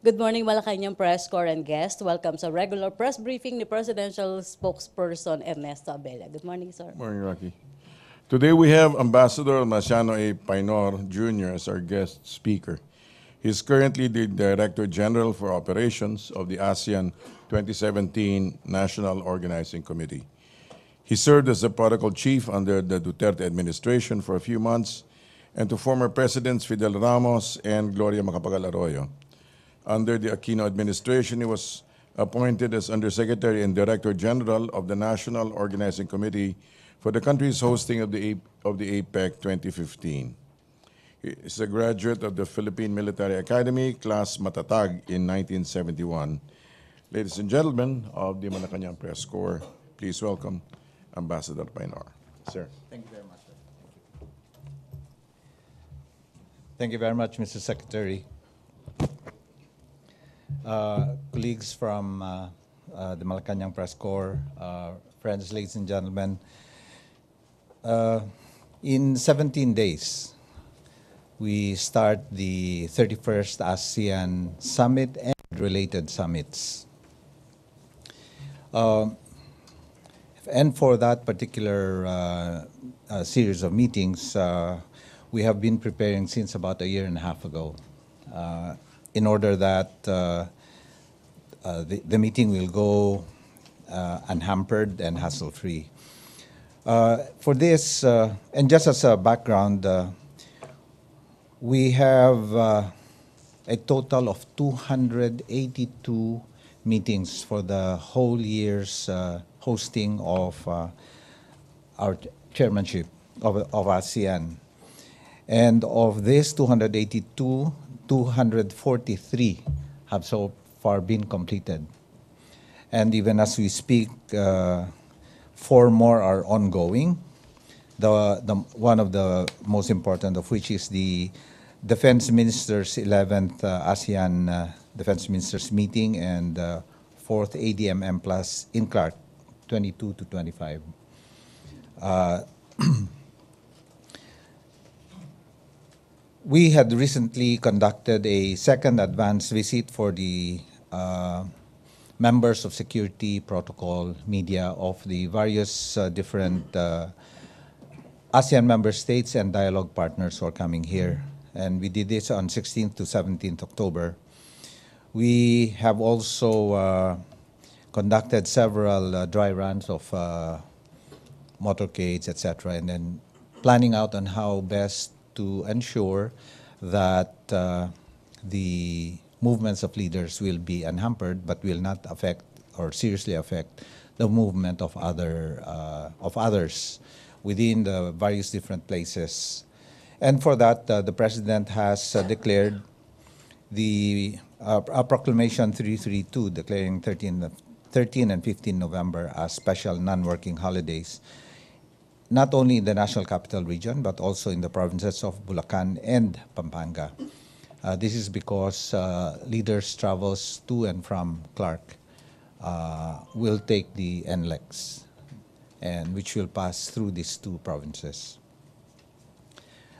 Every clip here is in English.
Good morning, Malacañang Press Corps and guests. Welcome sa regular press briefing ni Presidential Spokesperson Ernesto Abella. Good morning, sir. Morning, Rocky. Today we have Ambassador Marciano A. Painor Jr. as our guest speaker. He is currently the Director General for Operations of the ASEAN 2017 National Organizing Committee. He served as the protocol chief under the Duterte administration for a few months and to former Presidents Fidel Ramos and Gloria Macapagal Arroyo. Under the Aquino administration, he was appointed as Undersecretary and Director General of the National Organizing Committee for the country's hosting of the APEC 2015. He is a graduate of the Philippine Military Academy, Class Matatag in 1971. Ladies and gentlemen of the Malacañang Press Corps, please welcome Ambassador Painor. Sir. Thank you very much. Thank you very much, Mr. Secretary. Colleagues from the Malacañang Press Corps, friends, ladies and gentlemen, in 17 days, we start the 31st ASEAN Summit and related summits. And for that particular series of meetings, we have been preparing since about a year and a half ago in order that the meeting will go unhampered and hassle-free. For this, and just as a background, we have a total of 282 meetings for the whole year's hosting of our chairmanship of ASEAN. And of this 282, 243 have so far been completed. And even as we speak, 4 more are ongoing. One of the most important of which is the Defense Ministers' 11th ASEAN Defense Ministers meeting and 4th ADMM Plus in Clark, 22 to 25. We had recently conducted a second advance visit for the members of security, protocol, media of the various different ASEAN member states and dialogue partners who are coming here. And we did this on 16th to 17th October. We have also conducted several dry runs of motorcades, etc., and then planning out on how best to ensure that the movements of leaders will be unhampered, but will not affect or seriously affect the movement of others within the various different places. And for that, the President has declared a Proclamation 332 declaring 13 and 15 November as special non-working holidays, not only in the National Capital Region, but also in the provinces of Bulacan and Pampanga. This is because leaders' travels to and from Clark will take the NLEX, and which will pass through these 2 provinces.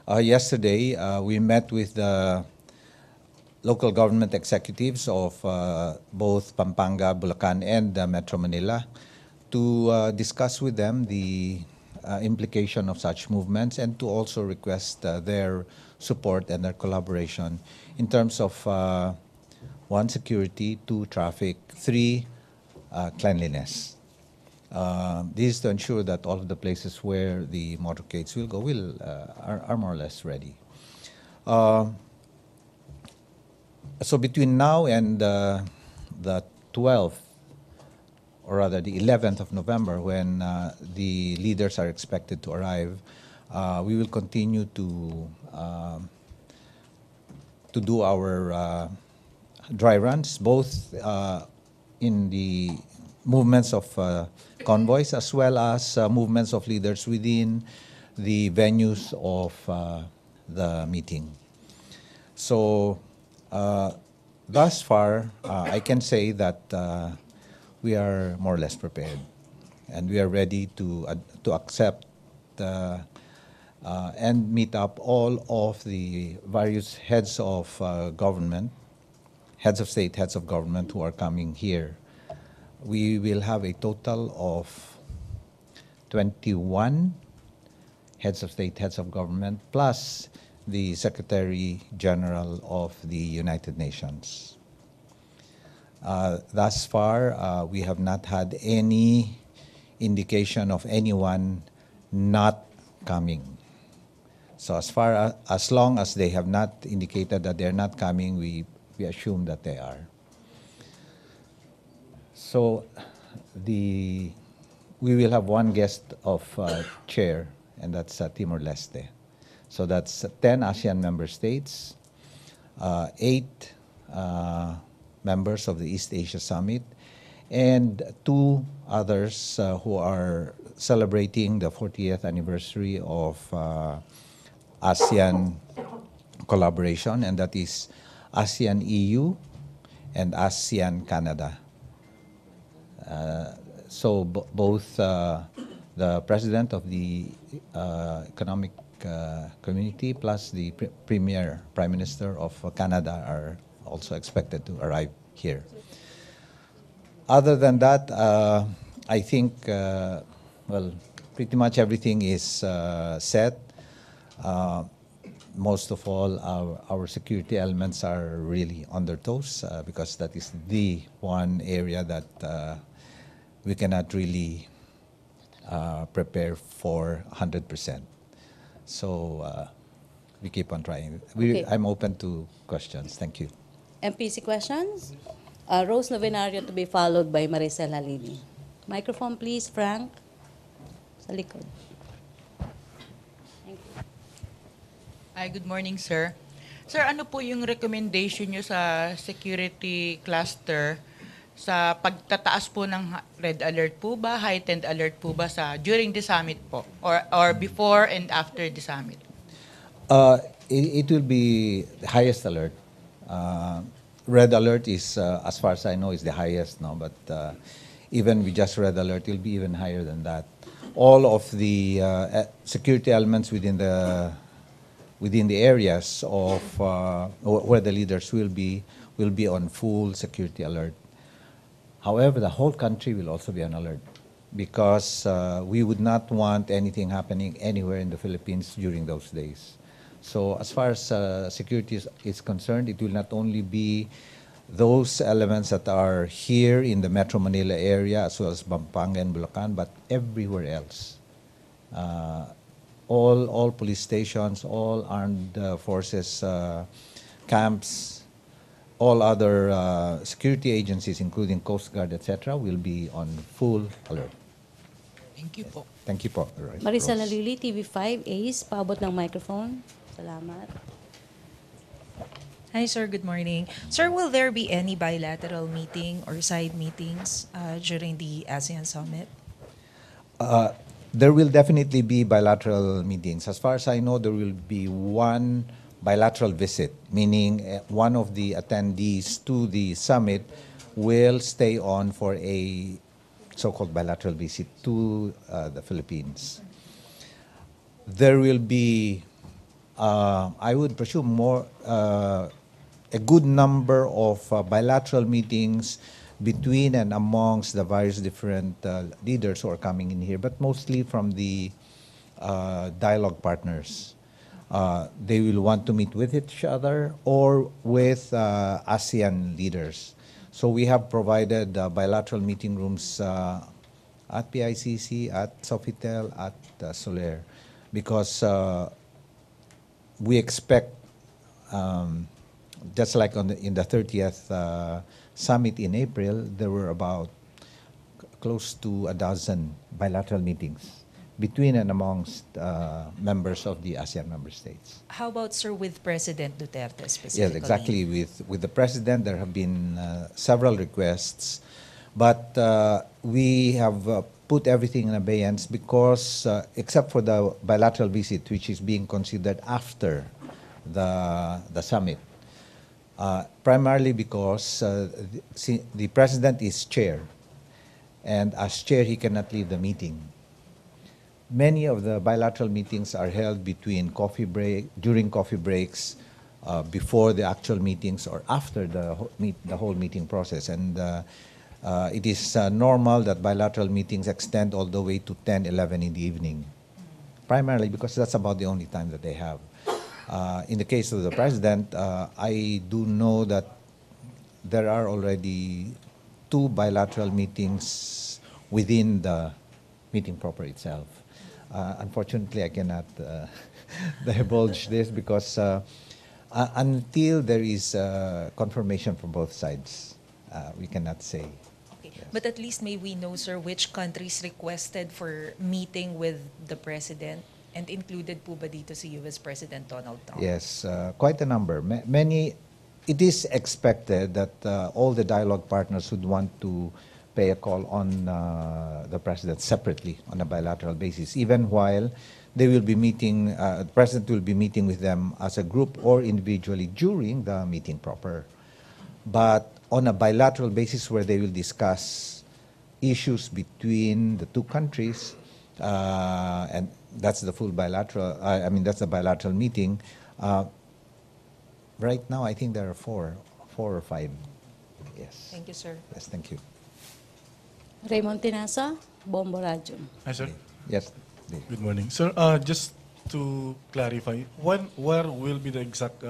Yesterday, we met with the local government executives of both Pampanga, Bulacan, and Metro Manila to discuss with them the implication of such movements and to also request their support and their collaboration in terms of 1, security, 2, traffic, 3, cleanliness. This is to ensure that all of the places where the motorcades will go are more or less ready. So between now and the 12th, or rather the 11th of November, when the leaders are expected to arrive, we will continue to do our dry runs, both in the movements of convoys as well as movements of leaders within the venues of the meeting. So thus far, I can say that we are more or less prepared, and we are ready to accept and meet up all of the various heads of government, heads of state, heads of government who are coming here. We will have a total of 21 heads of state, heads of government, plus the Secretary General of the United Nations. Thus far, we have not had any indication of anyone not coming. So as long as they have not indicated that they're not coming, we assume that they are. So we will have one guest of chair, and that's Timor-Leste. So that's 10 ASEAN member states, 8 members of the East Asia Summit, and 2 others who are celebrating the 40th anniversary of ASEAN collaboration, and that is ASEAN EU and ASEAN Canada. So both the president of the economic community plus the Prime Minister of Canada are also expected to arrive here. Other than that, I think, well, pretty much everything is set. Most of all, our security elements are really on their toes because that is the one area that we cannot really prepare for 100%. So we keep on trying. Okay. I'm open to questions. Thank you. MPC questions? Rose Novenario to be followed by Maricel Halili. Microphone please, Frank. Sa likod. Thank you. Hi, good morning, sir. Sir, ano po yung recommendation nyo sa security cluster sa pagtataas po ng red alert po ba, heightened alert po ba during the summit po or before and after the summit? It will be the highest alert. Red alert is, as far as I know, is the highest now, but even with just red alert, it will be even higher than that. All of the security elements within the areas of where the leaders will be on full security alert. However, the whole country will also be on alert because we would not want anything happening anywhere in the Philippines during those days. So as far as security is concerned, it will not only be those elements that are here in the Metro Manila area as well as Pampanga and Bulacan, but everywhere else. All police stations, all armed forces camps, all other security agencies, including Coast Guard, etc., will be on full alert. Thank you po. Thank you po. Maricel Halili, TV5, Ace, paabot ng microphone. Salamat. Hi, sir. Good morning. Sir, will there be any bilateral meeting or side meetings during the ASEAN Summit? There will definitely be bilateral meetings. As far as I know, there will be one bilateral visit, meaning one of the attendees to the summit will stay on for a so-called bilateral visit to the Philippines. There will be, I would presume, more a good number of bilateral meetings between and amongst the various different leaders who are coming in here, but mostly from the dialogue partners. They will want to meet with each other or with ASEAN leaders. So we have provided bilateral meeting rooms at PICC, at Sofitel, at Soler, because we expect, just like in the 30th summit in April, there were about close to a dozen bilateral meetings between and amongst members of the ASEAN member states. How about, sir, with President Duterte specifically? Yes, exactly. With the president, there have been several requests, but we have put everything in abeyance because, except for the bilateral visit, which is being considered after the summit, primarily because the president is chair, and as chair, he cannot leave the meeting. Many of the bilateral meetings are held during coffee breaks, before the actual meetings or after the whole meeting process. And it is normal that bilateral meetings extend all the way to 10, 11 in the evening, primarily because that's about the only time that they have. In the case of the president, I do know that there are already 2 bilateral meetings within the meeting proper itself. Unfortunately, I cannot divulge this because until there is confirmation from both sides, we cannot say. Okay. But at least may we know, sir, which countries requested for meeting with the president, and included po ba dito si US President Donald Trump? Yes, quite a number. Many. It is expected that all the dialogue partners would want to pay a call on the president separately on a bilateral basis, even while they will be meeting, the president will be meeting with them as a group or individually during the meeting proper. But on a bilateral basis where they will discuss issues between the 2 countries, and that's the full bilateral, that's the bilateral meeting. Right now, I think there are 4 or 5. Yes. Thank you, sir. Yes, thank you. Raymond Tinasa, Bombo Radio. Hi, sir. Yes. Dave. Good morning. Sir, just to clarify, where will be the exact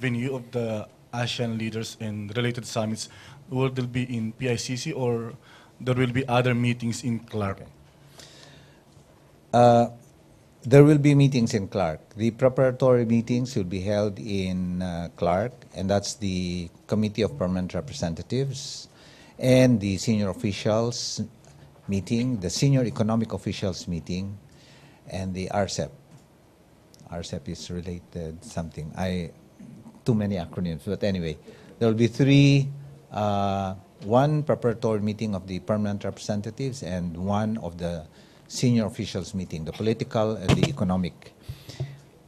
venue of the ASEAN leaders and related summits? Will they be in PICC or there will be other meetings in Clark? There will be meetings in Clark. The preparatory meetings will be held in Clark, and that's the Committee of Permanent Representatives and the senior officials meeting, the senior economic officials meeting, and the RCEP. RCEP is related something. Too many acronyms, but anyway, there will be 3, 1 preparatory meeting of the permanent representatives and 1 of the senior officials meeting, the political and the economic.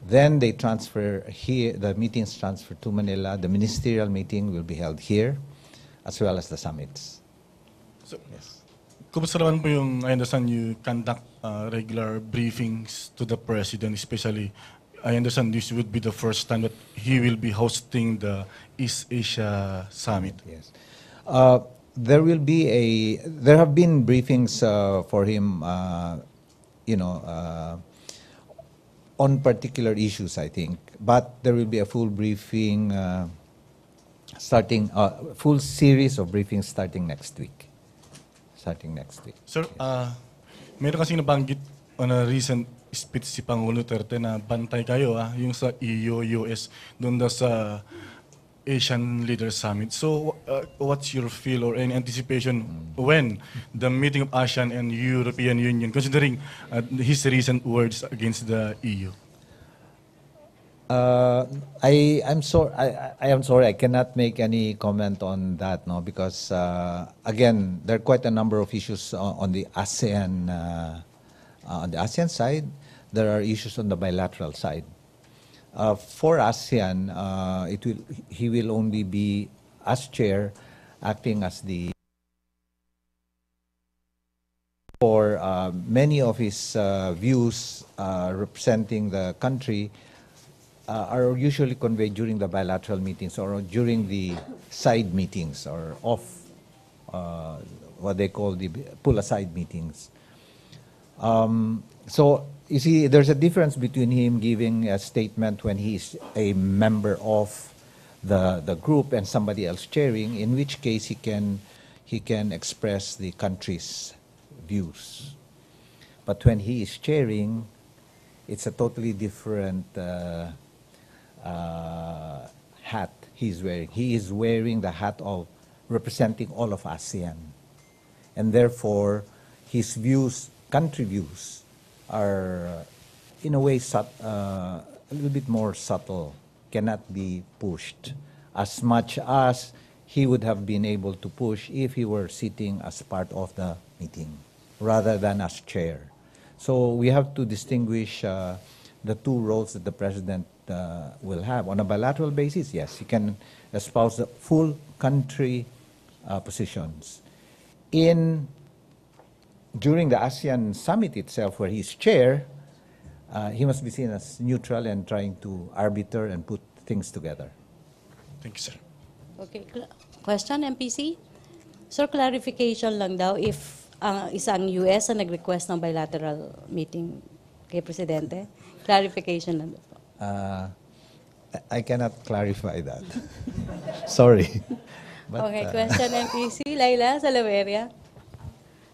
Then they transfer here, the meetings transfer to Manila. The ministerial meeting will be held here, as well as the summits. So, Yes. kumusta naman po yung, I understand you conduct regular briefings to the president, especially, I understand this would be the first time that he will be hosting the East Asia Summit. Yes. There have been briefings for him, on particular issues, I think. But there will be a full briefing full series of briefings starting next week. Sir, meron kasing nabanggit on a recent speech si Pangulo Duterte na bantay kayo, yung sa EU, US, doon daw sa Asian Leaders Summit. So, what's your feel or any anticipation when the meeting of ASEAN and European Union, considering his recent words against the EU? I am sorry, I cannot make any comment on that, no, because again, there are quite a number of issues on the ASEAN side. There are issues on the bilateral side. For ASEAN, he will only be as chair, acting as the. For many of his views representing the country are usually conveyed during the bilateral meetings or during the side meetings or off what they call the pull-aside meetings. So you see, there's a difference between him giving a statement when he's a member of the group and somebody else chairing, in which case he can express the country's views. But when he is chairing, it's a totally different hat he's wearing. He is wearing the hat of representing all of ASEAN. And therefore, his views, country views, are in a way a little bit more subtle, cannot be pushed as much as he would have been able to push if he were sitting as part of the meeting rather than as chair. So we have to distinguish the 2 roles that the president will have. On a bilateral basis, yes, he can espouse the full country positions. During the ASEAN summit itself, where he's chair, he must be seen as neutral and trying to arbiter and put things together. Thank you, sir. Okay. Question, MPC? Sir, clarification lang daw if isang US ang nag-request ng bilateral meeting kay Presidente. Clarification lang daw. I cannot clarify that. Sorry. But, Okay, question, MPC. Laila Salaveria.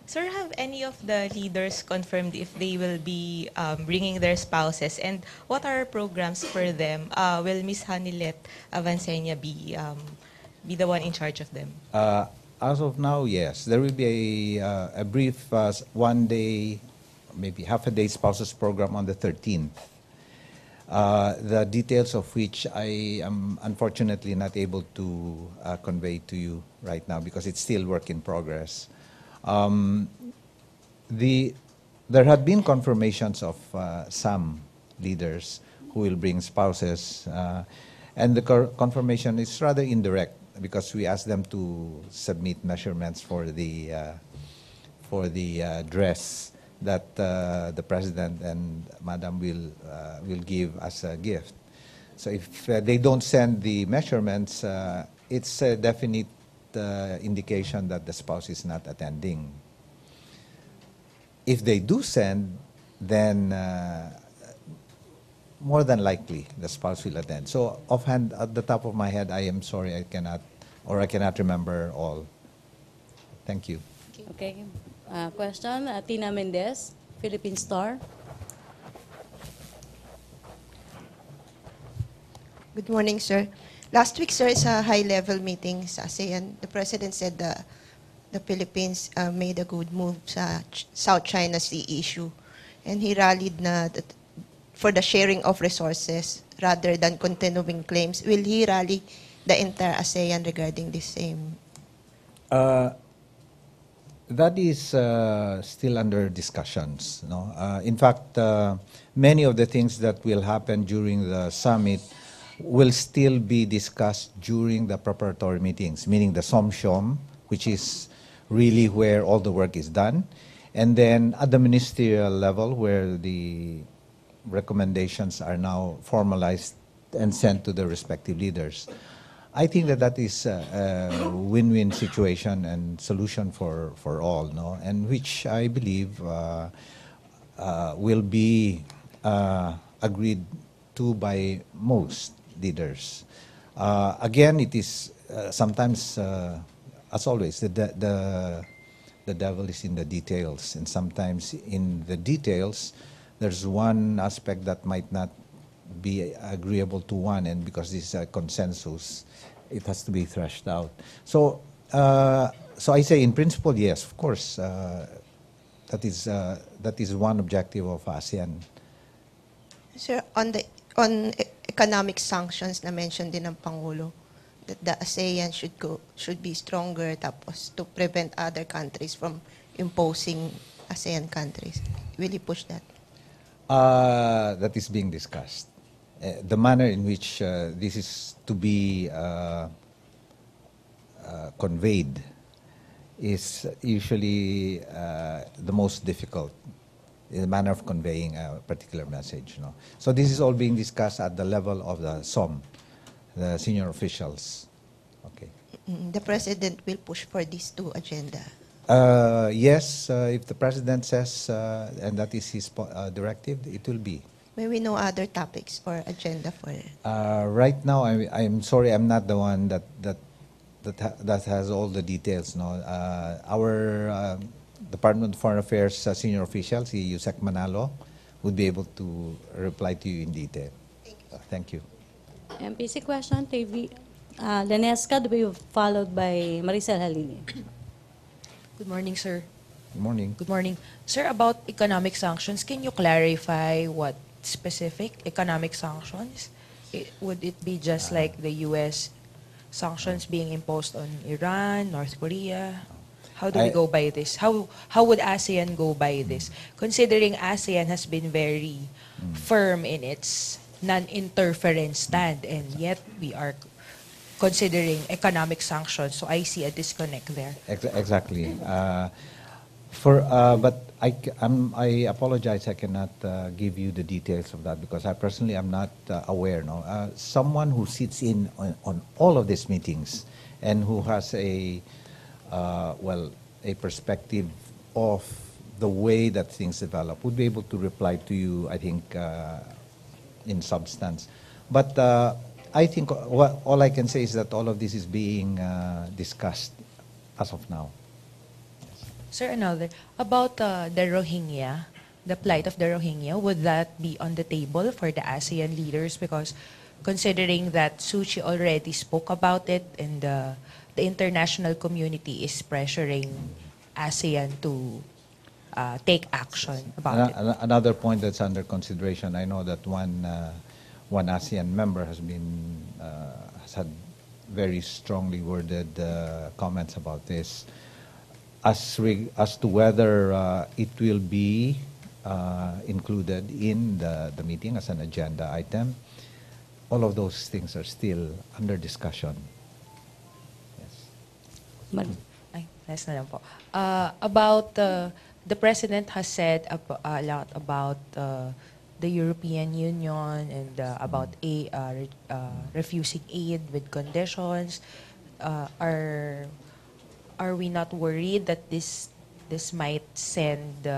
Sir, have any of the leaders confirmed if they will be bringing their spouses, and what are programs for them? Will Miss Hanilet Avancenia be the one in charge of them? As of now, yes. There will be a brief one-day, maybe half-a-day spouses program on the 13th. The details of which I am unfortunately not able to convey to you right now because it's still work in progress. There had been confirmations of some leaders who will bring spouses, and the confirmation is rather indirect because we asked them to submit measurements for the dress that the president and Madam will give as a gift. So if they don't send the measurements, it's a definite indication that the spouse is not attending. If they do send, then more than likely the spouse will attend. So offhand, at the top of my head, I am sorry I cannot remember all. Thank you. Okay. Question, Tina Mendez, Philippine Star. Good morning, sir. Last week, sir, sa high-level meeting sa ASEAN, the President said the Philippines made a good move sa South China Sea issue. And he rallied for the sharing of resources rather than continuing claims. Will he rally the entire ASEAN regarding the same? That is still under discussions. No? In fact, many of the things that will happen during the summit will still be discussed during the preparatory meetings, meaning the SOMSHOM, which is really where all the work is done, and then at the ministerial level where the recommendations are now formalized and sent to the respective leaders. I think that is a win-win situation and solution for all, no? And which I believe will be agreed to by most leaders. Again, it is sometimes, as always, the devil is in the details, and sometimes in the details, there's one aspect that might not be agreeable to one, and because this is a consensus, it has to be thrashed out. So, so I say, in principle, yes, of course, that is one objective of ASEAN. Sir, on economic sanctions na mentioned din ng Pangulo, that the ASEAN should be stronger tapos to prevent other countries from imposing ASEAN countries. Will he push that? That is being discussed. The manner in which this is to be conveyed is usually the most difficult, the manner of conveying a particular message. No? So this is all being discussed at the level of the SOM, the senior officials. Okay. The President will push for these two agenda. Yes, if the President says, and that is his directive, it will be. May we know other topics or agenda for it? Right now, I'm sorry, I'm not the one that has all the details. No, our Department of Foreign Affairs senior official, si Yusek Manalo, would be able to reply to you in detail. Thank you. MPC question, TV. Lenesca to be followed by Maricel Halili. Good morning, sir. Good morning. Good morning. Sir, about economic sanctions, can you clarify what specific economic sanctions? Would it be just like the U.S. sanctions being imposed on Iran, North Korea? How do we go by this? How would ASEAN go by this? Considering ASEAN has been very firm in its non-interference stand, and yet we are considering economic sanctions. So I see a disconnect there. Exactly. But I apologize. I cannot give you the details of that because I personally am not aware. No, someone who sits in on all of these meetings and who has a a perspective of the way that things develop would be able to reply to you. I think in substance, but I think all I can say is that all of this is being discussed as of now. Sir, another. About the Rohingya, the plight of the Rohingya, would that be on the table for the ASEAN leaders? Because considering that Suchi already spoke about it and the international community is pressuring ASEAN to take action about it. Another point that's under consideration, I know that one ASEAN member has had very strongly worded comments about this. As to whether it will be included in the meeting as an agenda item, all of those things are still under discussion. Yes. Ay, last na lang po. About the President has said a lot about the European Union and about refusing aid with conditions. Are we not worried that this might send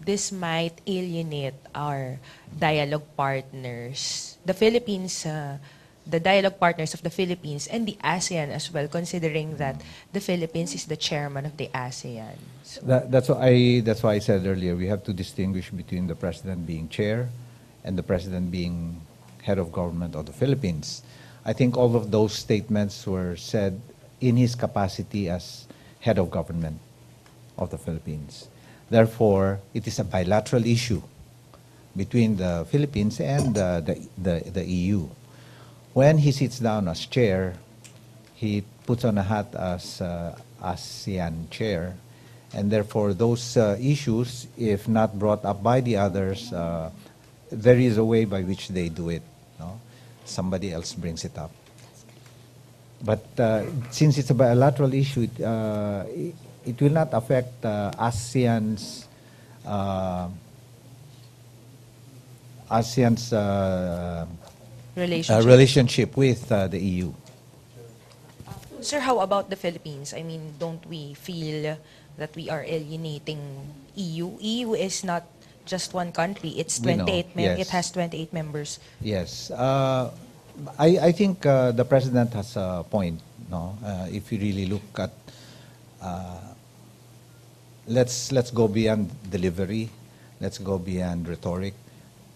this might alienate our dialogue partners, the Philippines, the dialogue partners of the Philippines and the ASEAN as well, considering that the Philippines is the chairman of the ASEAN? So That's why I said earlier we have to distinguish between the President being chair and the President being head of government of the Philippines. I think all of those statements were said in his capacity as head of government of the Philippines. Therefore, it is a bilateral issue between the Philippines and the EU. When he sits down as chair, he puts on a hat as ASEAN chair, and therefore those issues, if not brought up by the others, there is a way by which they do it. No? Somebody else brings it up. But since it's a bilateral issue, it will not affect ASEAN's relationship with the EU. Sir, how about the Philippines? I mean, don't we feel that we are alienating EU? EU is not just one country. It's 28. Yes. It has 28 members. Yes. I think the President has a point. No, if you really look at, let's go beyond delivery, let's go beyond rhetoric.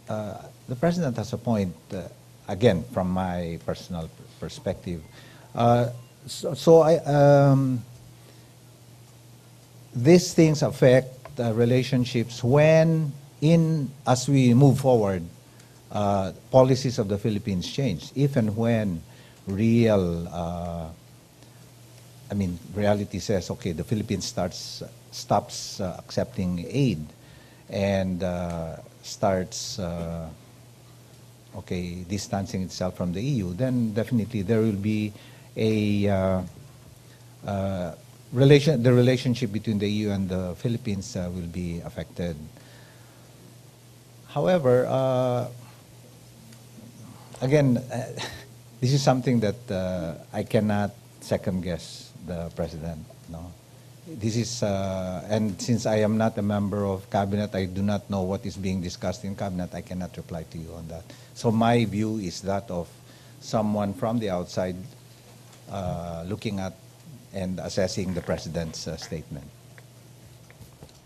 The President has a point. Again, from my personal perspective. These things affect relationships when, as we move forward, policies of the Philippines change. If and when reality says, okay, the Philippines stops accepting aid and starts distancing itself from the EU, then definitely there will be the relationship between the EU and the Philippines will be affected. However, again, this is something that I cannot second guess the President. No, this is and since I am not a member of cabinet, I do not know what is being discussed in cabinet. I cannot reply to you on that. So my view is that of someone from the outside looking at and assessing the President's statement.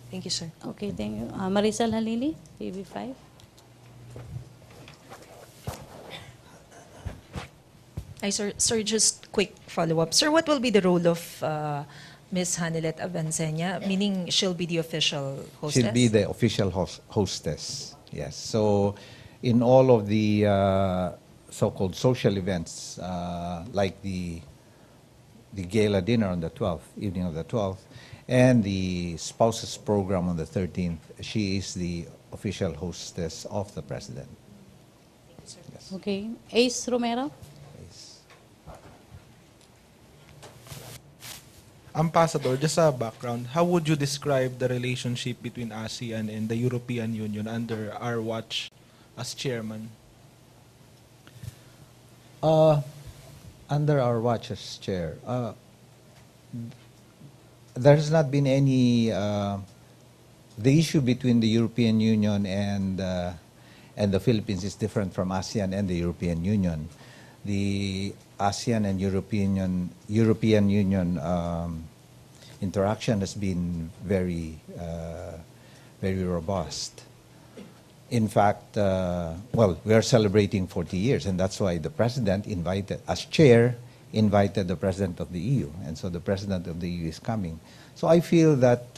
Thank you, sir. Okay, thank you. Marisol Halili, TV5. Hi, sir. Sir, just quick follow-up. Sir, what will be the role of Ms. Hanilet Avancenia, meaning she'll be the official hostess? She'll be the official hostess, yes. So in all of the so-called social events, like the gala dinner on the 12th, evening of the 12th, and the spouses program on the 13th, she is the official hostess of the President. Yes. Okay. Ace Romero. Ambassador, just a background, how would you describe the relationship between ASEAN and the European Union under our watch as chairman? Under our watch as chair, there has not been any. The issue between the European Union and the Philippines is different from ASEAN and the European Union. The ASEAN and European Union interaction has been very robust. In fact, well, we are celebrating 40 years, and that's why the president invited, as chair, invited the president of the EU, and so the president of the EU is coming. So I feel that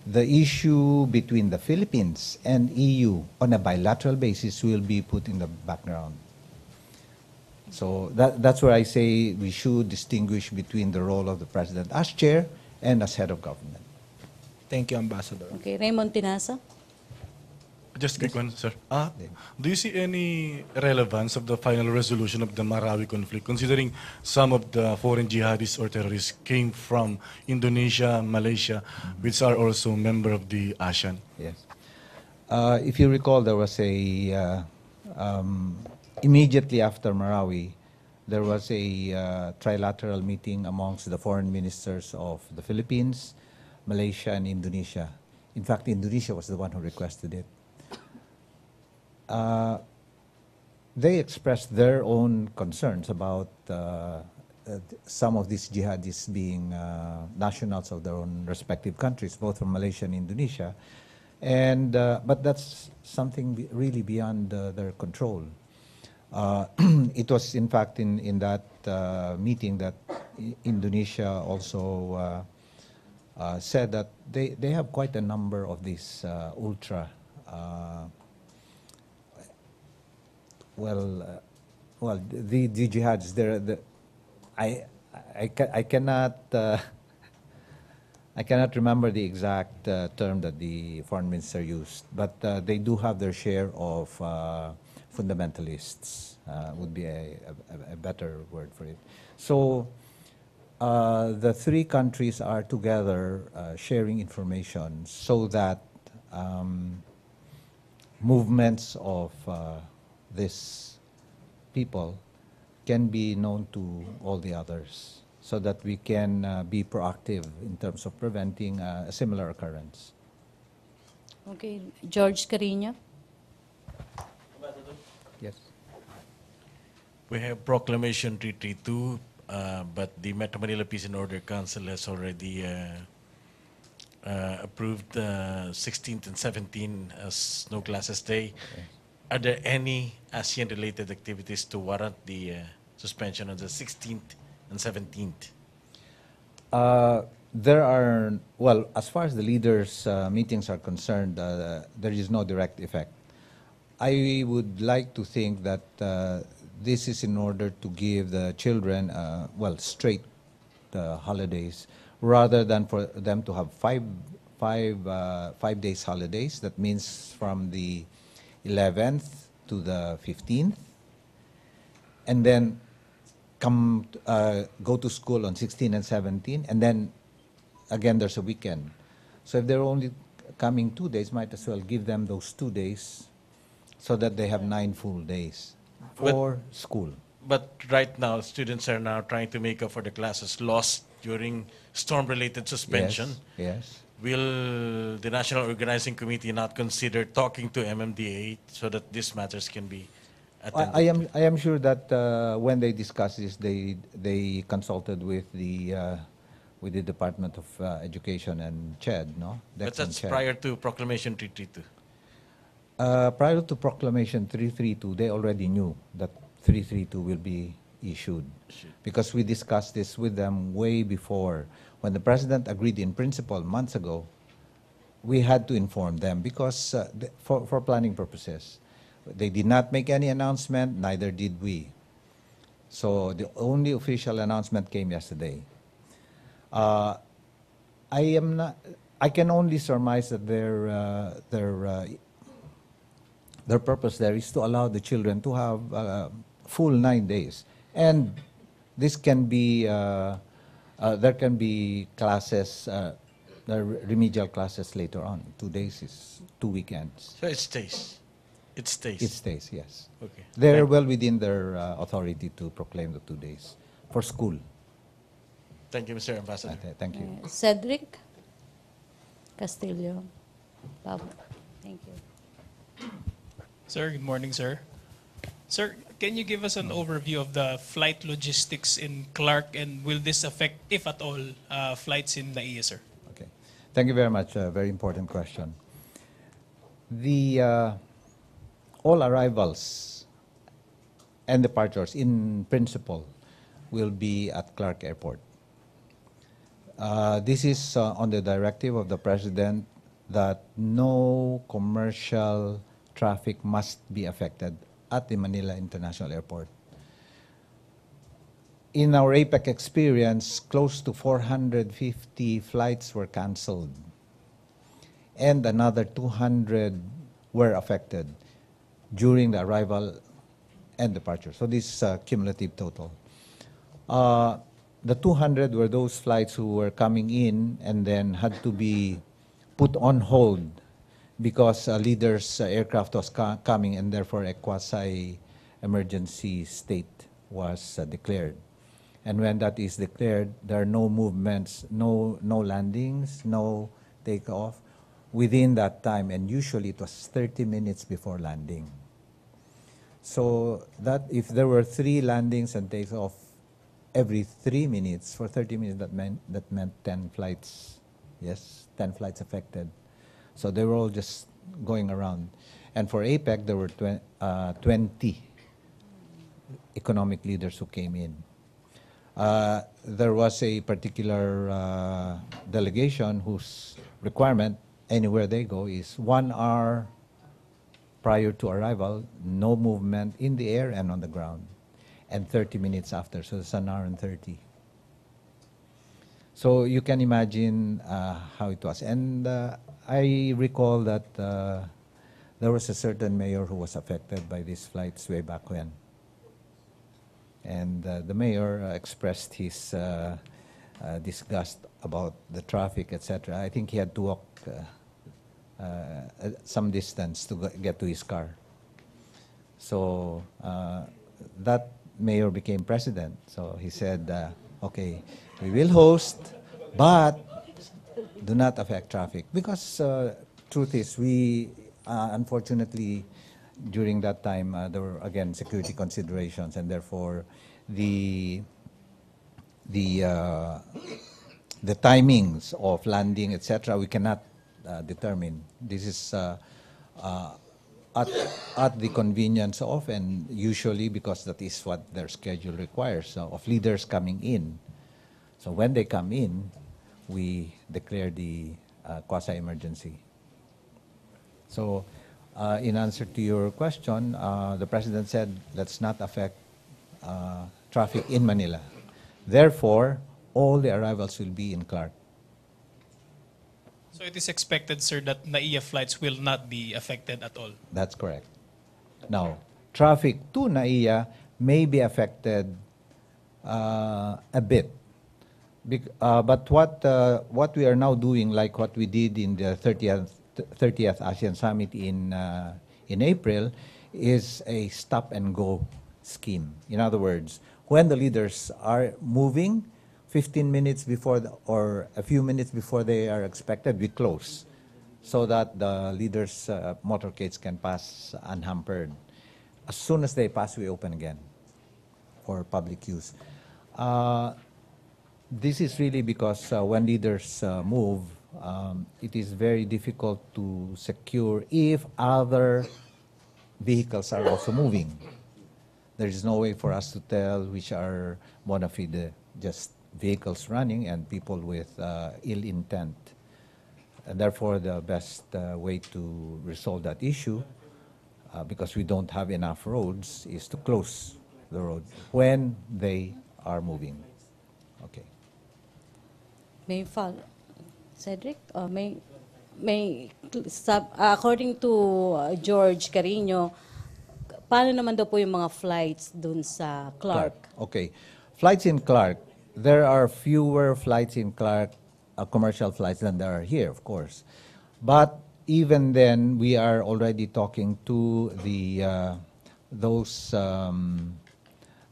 the issue between the Philippines and EU on a bilateral basis will be put in the background. So that's where I say we should distinguish between the role of the president as chair and as head of government. Thank you, Ambassador. Okay, Raymond Tinasa. Just quick one, sir. Do you see any relevance of the final resolution of the Marawi conflict, considering some of the foreign jihadists or terrorists came from Indonesia, Malaysia, which are also member of the ASEAN? Yes. If you recall, there was a immediately after Marawi, there was a trilateral meeting amongst the foreign ministers of the Philippines, Malaysia, and Indonesia. In fact, Indonesia was the one who requested it. They expressed their own concerns about some of these jihadists being nationals of their own respective countries, both from Malaysia and Indonesia. And but that's something really beyond their control. It was, in fact, in that meeting that Indonesia also said that they have quite a number of these ultra. The jihads. I cannot remember the exact term that the foreign minister used, but they do have their share of fundamentalists. Would be a better word for it. So the three countries are together sharing information so that movements of these people can be known to all the others, so that we can be proactive in terms of preventing a similar occurrence. Okay, George Carino. Yes. We have Proclamation 332, but the Metro Manila Peace and Order Council has already approved 16th and 17th as No Classes Day. Okay. Are there any ASEAN-related activities to warrant the suspension on the 16th and 17th? There are, well, as far as the leaders' meetings are concerned, there is no direct effect. I would like to think that this is in order to give the children, straight holidays, rather than for them to have 5 days holidays. That means from the 11th to the 15th, and then go to school on 16 and 17, and then again there's a weekend. So if they're only coming 2 days, might as well give them those 2 days so that they have 9 full days for school. But right now, students are now trying to make up for the classes lost during storm-related suspension. Yes. Will the National Organizing Committee not consider talking to MMDA so that these matters can be attended? I am sure that when they discuss this, they consulted with the Department of Education and CHED, no? But that's prior to Proclamation 332. Prior to Proclamation 332, they already knew that 332 will be issued, because we discussed this with them way before. When the President agreed in principle months ago, we had to inform them because for planning purposes. They did not make any announcement, neither did we. So the only official announcement came yesterday. I can only surmise that their purpose there is to allow the children to have full 9 days, and this can be There can be classes, remedial classes later on. 2 days is 2 weekends. So it stays. It stays. It stays, yes. Okay. They're well within their authority to proclaim the 2 days for school. Thank you, Mr. Ambassador. Thank you. Cedric Castillo. Pablo. Thank you. Sir, good morning, sir. Sir, can you give us an overview of the flight logistics in Clark, and will this affect, if at all, flights in NAIA, sir? Okay. Thank you very much. A very important question. The all arrivals and departures, in principle, will be at Clark Airport. This is on the directive of the President that no commercial traffic must be affected at the Manila International Airport. In our APEC experience, close to 450 flights were canceled, and another 200 were affected during the arrival and departure. So this is a cumulative total. The 200 were those flights who were coming in and then had to be put on hold because a leader's aircraft was coming, and therefore a quasi-emergency state was declared. And when that is declared, there are no movements, no landings, no takeoff within that time, and usually it was 30 minutes before landing. So that if there were 3 landings and takeoff every 3 minutes for 30 minutes, that meant 10 flights. Yes, 10 flights affected. So they were all just going around. And for APEC, there were 20 economic leaders who came in. There was a particular delegation whose requirement, anywhere they go, is 1 hour prior to arrival, no movement in the air and on the ground, and 30 minutes after, so it's 1 hour and 30. So you can imagine how it was. And I recall that there was a certain mayor who was affected by these flights way back when. And the mayor expressed his disgust about the traffic, etc. I think he had to walk some distance to get to his car. So that mayor became president. So he said, okay, we will host, but do not affect traffic. Because truth is, we unfortunately, during that time, there were, again, security considerations, and therefore the timings of landing, etc., we cannot determine. This is at the convenience of, and usually because that is what their schedule requires, of leaders coming in. So when they come in, we declare the quasi-emergency. So in answer to your question, the President said, let's not affect traffic in Manila. Therefore, all the arrivals will be in Clark. So it is expected, sir, that NAIA flights will not be affected at all? That's correct. Now, traffic to NAIA may be affected a bit. But what we are now doing, like what we did in the 30th ASEAN Summit in April, is a stop-and-go scheme. In other words, when the leaders are moving, 15 minutes before or a few minutes before they are expected, we close so that the leaders' motorcades can pass unhampered. As soon as they pass, we open again for public use. This is really because when leaders move, it is very difficult to secure if other vehicles are also moving. There is no way for us to tell which are bona fide, just vehicles running and people with ill intent. And therefore, the best way to resolve that issue, because we don't have enough roads, is to close the road when they are moving. Okay. May follow, Cedric? According to George Carino, paano naman daw po yung mga flights dun sa Clark? Okay. Flights in Clark, there are fewer flights in Clark, commercial flights, than there are here, of course. But even then, we are already talking to those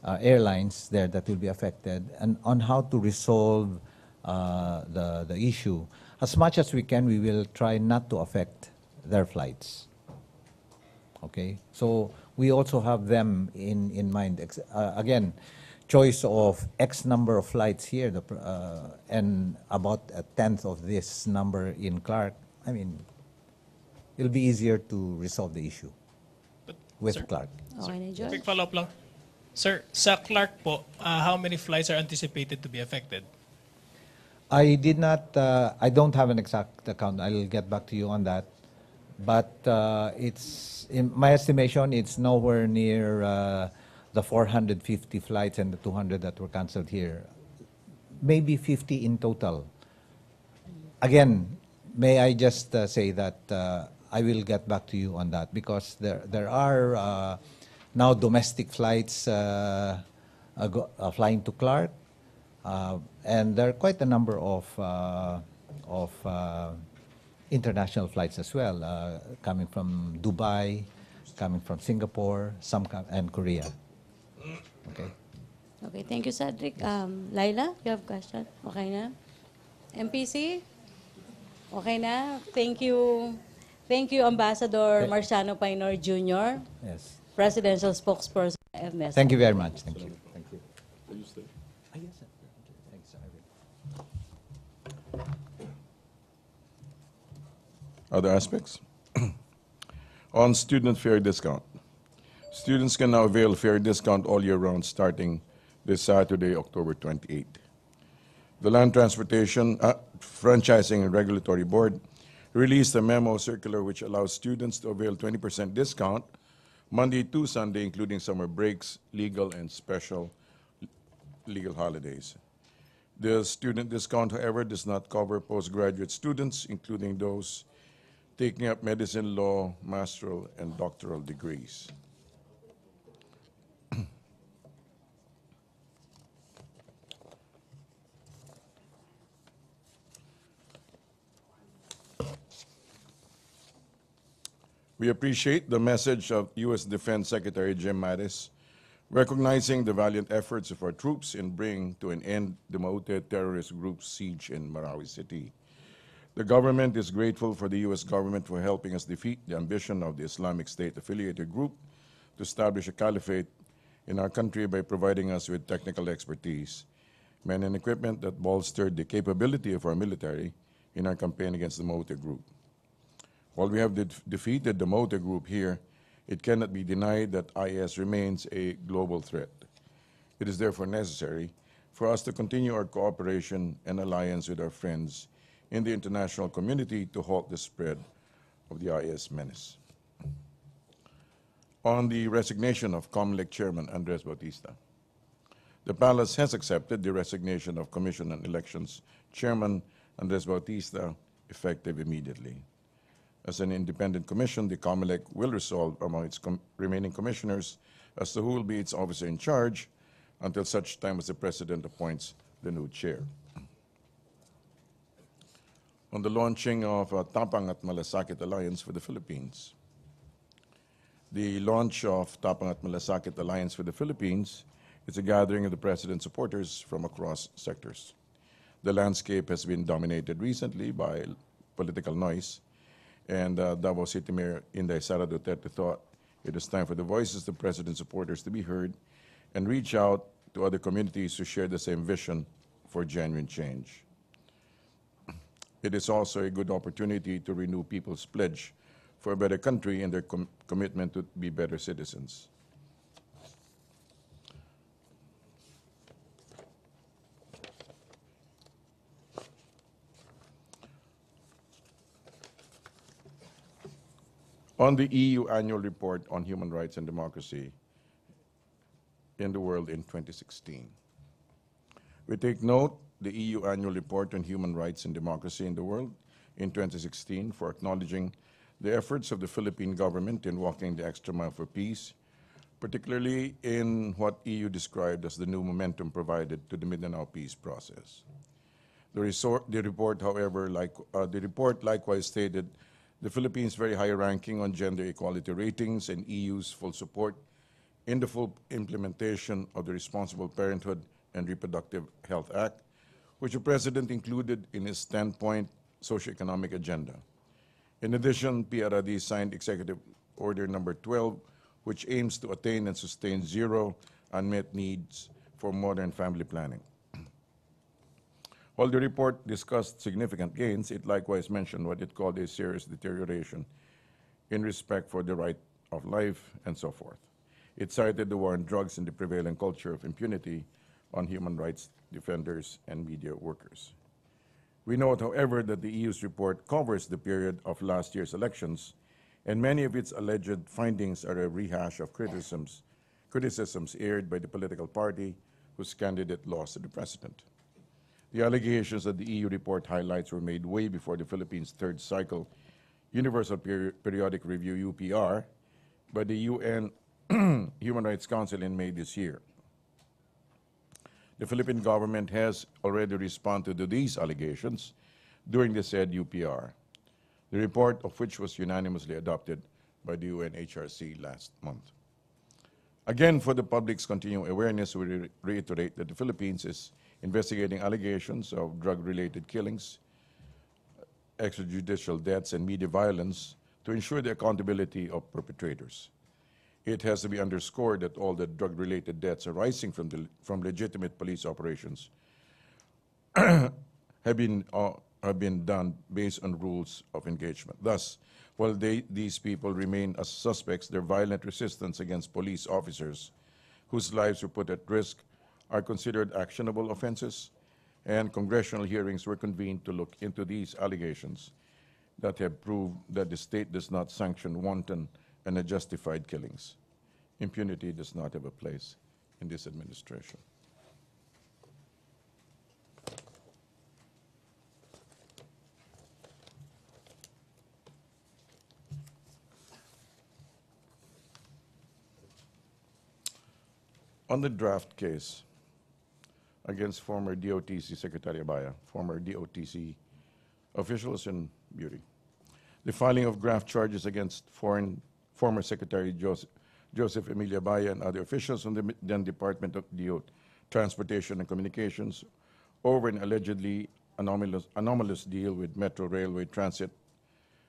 airlines there that will be affected, and on how to resolve the issue. As much as we can, we will try not to affect their flights. Okay, so we also have them in mind. Again, choice of X number of flights here, and about a tenth of this number in Clark. I mean, it'll be easier to resolve the issue with Sir? Clark. Okay na, George? Quick follow-up lang. Sir, sa Clark po, how many flights are anticipated to be affected? I did not. I don't have an exact account. I'll get back to you on that. But it's in my estimation, it's nowhere near the 450 flights and the 200 that were canceled here. Maybe 50 in total. Again, may I just say that I will get back to you on that, because there are now domestic flights flying to Clark, and there are quite a number of international flights as well, coming from Dubai, coming from Singapore, and Korea. Okay. Okay, thank you, Cedric. Laila, you have a question? Okay na? MPC? Okay na? Thank you. Thank you, Ambassador Marciano Painor Jr., Yes. Presidential Spokesperson of Ernesto. Thank you very much. Thank you. Thank you. Yes, sir. Thanks, Irving. Other aspects? On student fare discount. Students can now avail fare discount all year round starting this Saturday, October 28. The Land Transportation, Franchising and Regulatory Board released a memo circular which allows students to avail 20% discount Monday to Sunday, including summer breaks, legal and special legal holidays. The student discount, however, does not cover postgraduate students, including those taking up medicine, law, master's, and doctoral degrees. We appreciate the message of U.S. Defense Secretary Jim Mattis, recognizing the valiant efforts of our troops in bringing to an end the Maute terrorist group's siege in Marawi City. The government is grateful for the U.S. government for helping us defeat the ambition of the Islamic State-affiliated group to establish a caliphate in our country by providing us with technical expertise, men and equipment that bolstered the capability of our military in our campaign against the Maute group. While we have defeated the Maute group here, it cannot be denied that IS remains a global threat. It is therefore necessary for us to continue our cooperation and alliance with our friends in the international community to halt the spread of the IS menace. On the resignation of COMELEC Chairman Andres Bautista, the Palace has accepted the resignation of Commission on Elections Chairman Andres Bautista, effective immediately. As an independent commission, the COMELEC will resolve among its remaining commissioners as to who will be its officer in charge until such time as the President appoints the new chair. On the launching of Tapang at Malasakit Alliance for the Philippines. The launch of Tapang at Malasakit Alliance for the Philippines is a gathering of the President's supporters from across sectors. The landscape has been dominated recently by political noise, and Davao City Mayor Inday Sara Duterte thought it was time for the voices of the President's supporters to be heard and reach out to other communities to share the same vision for genuine change. It is also a good opportunity to renew people's pledge for a better country and their commitment to be better citizens. On the EU annual report on human rights and democracy in the world in 2016. We take note the EU annual report on human rights and democracy in the world in 2016 for acknowledging the efforts of the Philippine government in walking the extra mile for peace, particularly in what EU described as the new momentum provided to the Mindanao peace process. The report, however, the report likewise stated the Philippines' very high ranking on gender equality ratings and EU's full support in the full implementation of the Responsible Parenthood and Reproductive Health Act, which the President included in his 10-point socioeconomic agenda. In addition, PRRD signed Executive Order Number 12, which aims to attain and sustain zero unmet needs for modern family planning. While the report discussed significant gains, it likewise mentioned what it called a serious deterioration in respect for the right of life and so forth. It cited the war on drugs and the prevailing culture of impunity on human rights defenders and media workers. We note, however, that the EU's report covers the period of last year's elections, and many of its alleged findings are a rehash of criticisms aired by the political party whose candidate lost to the president. The allegations that the EU report highlights were made way before the Philippines' third cycle Universal Periodic Review, UPR, by the UN Human Rights Council in May this year. The Philippine government has already responded to these allegations during the said UPR, the report of which was unanimously adopted by the UNHRC last month. Again, for the public's continuing awareness, we reiterate that the Philippines is investigating allegations of drug-related killings, extrajudicial deaths, and media violence to ensure the accountability of perpetrators. It has to be underscored that all the drug-related deaths arising from legitimate police operations have been done based on rules of engagement. Thus, while these people remain as suspects, their violent resistance against police officers whose lives were put at risk are considered actionable offenses, and congressional hearings were convened to look into these allegations that have proved that the state does not sanction wanton and unjustified killings. Impunity does not have a place in this administration. On the draft case against former DOTC Secretary Abaya, former DOTC officials and beauty, the filing of draft charges against former Secretary Joseph Emilio Abaya and other officials from the then Department of Transportation and Communications over an allegedly anomalous deal with Metro Railway Transit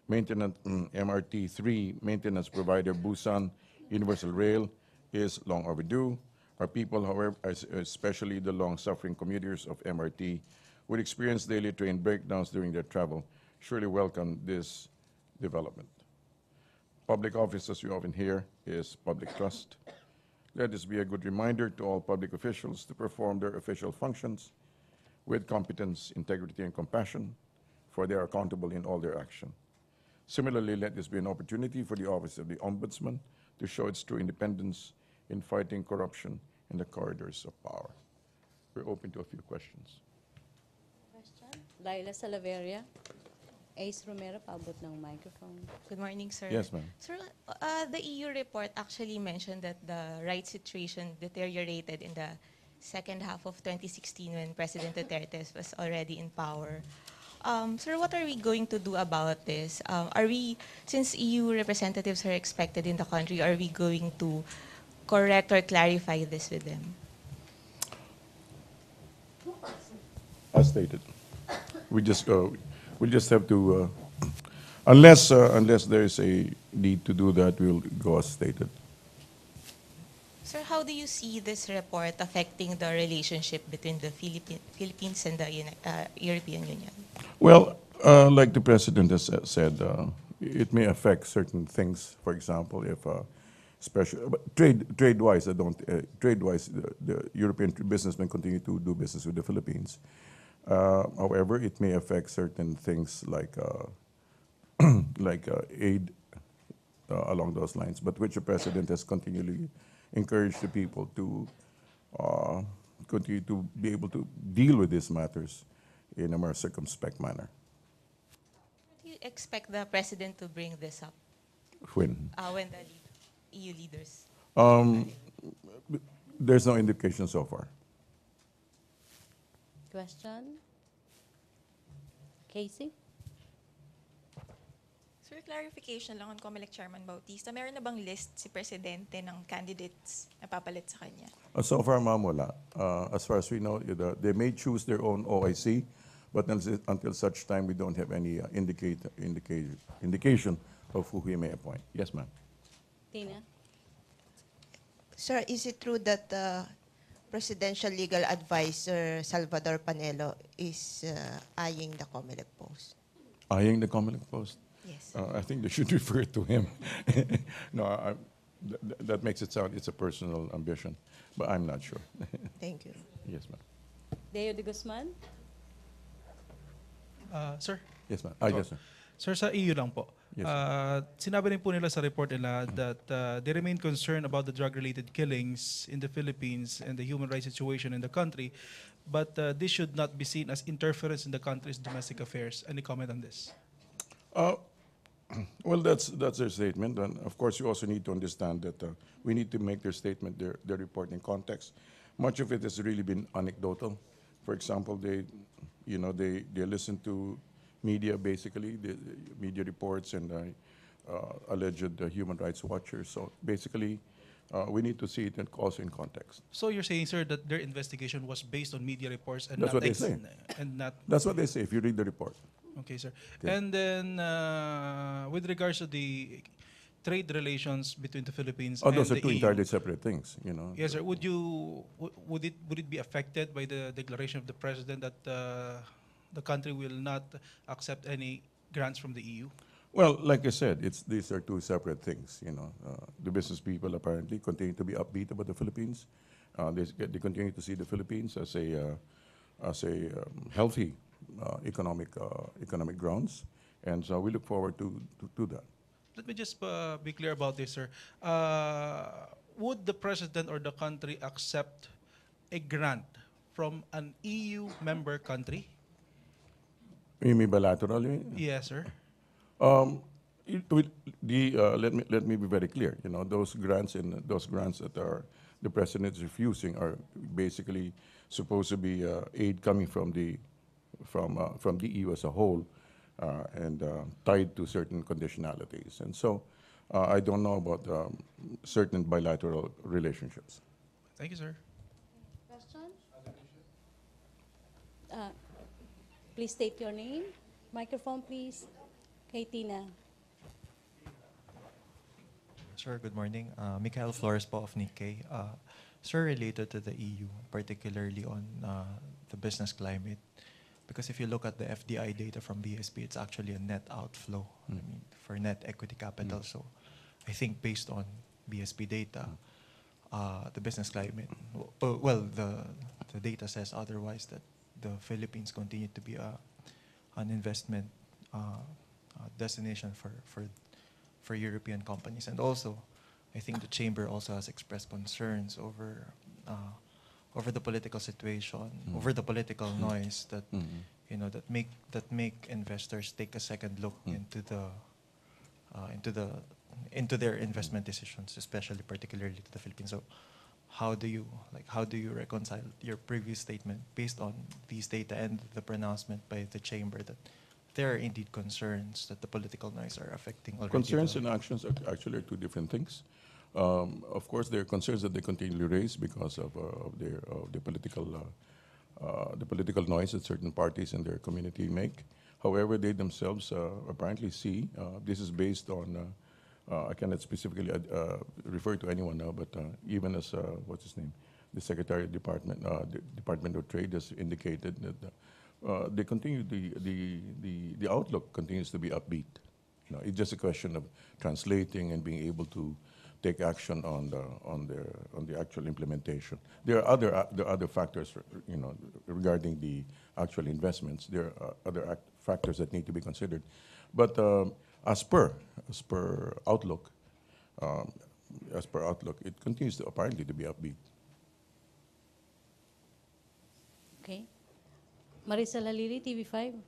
Maintenance MRT3 maintenance provider Busan Universal Rail is long overdue. Our people, however, especially the long-suffering commuters of MRT, would experience daily train breakdowns during their travel, surely welcome this development. Public office, as you often hear, is public trust. Let this be a good reminder to all public officials to perform their official functions with competence, integrity, and compassion, for they are accountable in all their action. Similarly, let this be an opportunity for the Office of the Ombudsman to show its true independence in fighting corruption in the corridors of power. We're open to a few questions. Question? Laila Salaveria. Ace Romero, paabot ng microphone. Good morning, sir. Yes, ma'am. Sir, the EU report actually mentioned that the rights situation deteriorated in the second half of 2016 when President Duterte was already in power. Sir, what are we going to do about this? Since EU representatives are expected in the country, are we going to correct or clarify this with them? As stated, we just have to, unless there is a need to do that, we'll go as stated. Sir, how do you see this report affecting the relationship between the Philippines and the European Union? Well, like the President has said, it may affect certain things. For example, if trade-wise, the European businessmen continue to do business with the Philippines. However, it may affect certain things like aid along those lines, but which the President has continually encouraged the people to continue to be able to deal with these matters in a more circumspect manner. Do you expect the President to bring this up? When? When the EU leaders? Um, there's no indication so far. Question? Casey? Sir, clarification lang on COMELEC Chairman Bautista. Meron na bang list si Presidente ng candidates na papalit sa kanya? So far, ma'am, wala. As far as we know, they may choose their own OIC, but until such time, we don't have any indication of who we may appoint. Yes, ma'am. Tina? Sir, is it true that Presidential Legal Advisor Salvador Panelo is eyeing the COMELEC post? Eyeing the COMELEC post? Yes. I think they should refer to him. No, that makes it sound it's a personal ambition, but I'm not sure. Thank you. Yes, ma'am. Deo de Guzman? Sir? Yes, ma'am. Yes, sir. Sir, sa EU lang po. Yes, Sinabi rin po nila sa report nila that they remain concerned about the drug-related killings in the Philippines and the human rights situation in the country, but this should not be seen as interference in the country's domestic affairs. Any comment on this? Well, that's their statement, and of course, you also need to understand that we need to make their statement, their report in context. Much of it has really been anecdotal. For example, they listen to media, basically, the media reports and alleged human rights watchers. So basically, we need to see it also in context. So you're saying, sir, that their investigation was based on media reports and That's not what they say. and not. That's what they say if you read the report. Okay, sir. Okay. And then with regards to the trade relations between the Philippines Oh, and those are the two EU, entirely separate things, you know. yes, sir. Would it be affected by the declaration of the president that the country will not accept any grants from the EU? Well, like I said, these are two separate things. You know, the business people apparently continue to be upbeat about the Philippines. They continue to see the Philippines as a healthy economic grounds, and so we look forward to that. Let me just be clear about this, sir. Would the president or the country accept a grant from an EU member country? You mean bilaterally? Yes, sir. Let me be very clear. You know, those grants that the president is refusing are basically supposed to be aid coming from the EU as a whole, and tied to certain conditionalities. And so, I don't know about certain bilateral relationships. Thank you, sir. Question? Please state your name. Microphone, please. Kay Tina. Sir, good morning. Mikael Flores po of Nikkei. Sir, related to the EU, particularly on the business climate, because if you look at the FDI data from BSP, it's actually a net outflow. I mean, for net equity capital. So I think based on BSP data, the business climate, the data says otherwise, that the Philippines continue to be an investment destination for European companies. And also, I think the chamber also has expressed concerns over the political situation, over the political noise that that make investors take a second look into their investment decisions, especially particularly to the Philippines. So, how do you reconcile your previous statement based on these data and the pronouncement by the chamber that there are indeed concerns that the political noise are affecting already? Concerns and actions are actually two different things. Of course, there are concerns that they continually raise because of the political noise that certain parties in their community make. However, they themselves apparently see this is based on. I cannot specifically refer to anyone now, but even as what's his name, the Secretary of the Department of Trade has indicated that they continue the outlook continues to be upbeat. You know, it's just a question of translating and being able to take action on the actual implementation. There are other factors, you know, regarding the actual investments. There are other factors that need to be considered, but as per outlook, it continues to apparently to be upbeat. Okay. Marisa Laliri, TV5.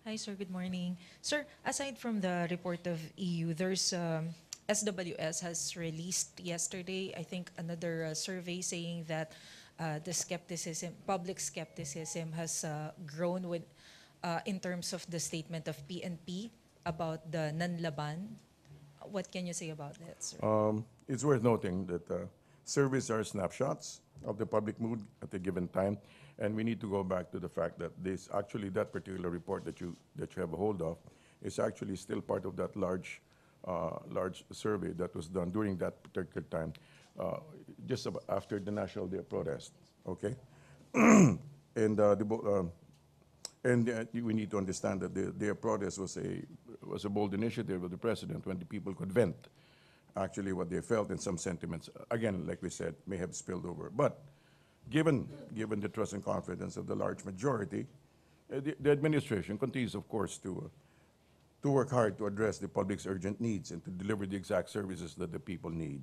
Hi, sir. Good morning. Sir, aside from the report of EU, there's SWS has released yesterday, I think, another survey saying that the skepticism, public skepticism, has grown with in terms of the statement of PNP about the Nanlaban. What can you say about that, sir? It's worth noting that surveys are snapshots of the public mood at a given time, and we need to go back to the fact that that particular report that you have a hold of is actually still part of that large survey that was done during that particular time, after the National Day of Protest. Okay, and we need to understand that the Day of Protest was a bold initiative of the president when the people could vent actually what they felt, and some sentiments, again, like we said, may have spilled over. But given the trust and confidence of the large majority, the administration continues, of course, to work hard to address the public's urgent needs and to deliver the exact services that the people need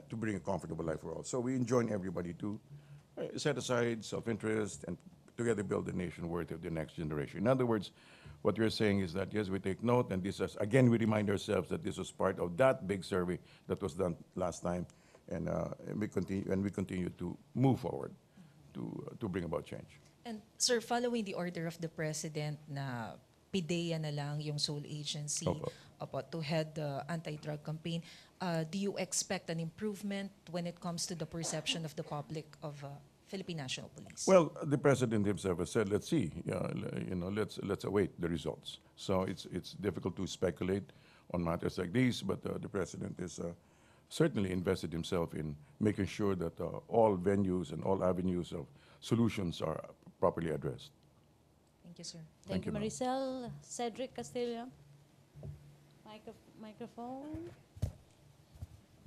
to bring a comfortable life for all. So we enjoin everybody to set aside self-interest and together build a nation worthy of the next generation. In other words, what we're saying is that, yes, we take note, and again, we remind ourselves that this was part of that big survey that was done last time, and we continue to move forward to bring about change. And sir, following the order of the president na PIDEA na lang yung sole agency to head the anti-drug campaign, do you expect an improvement when it comes to the perception of the public of Philippine National Police? Well, the president himself has said, let's see, let's await the results. So it's difficult to speculate on matters like these, but the president is certainly invested himself in making sure that all venues and all avenues of solutions are properly addressed. Thank you, sir. Thank you, ma'am. Maricel. Cedric Castillo. Microphone.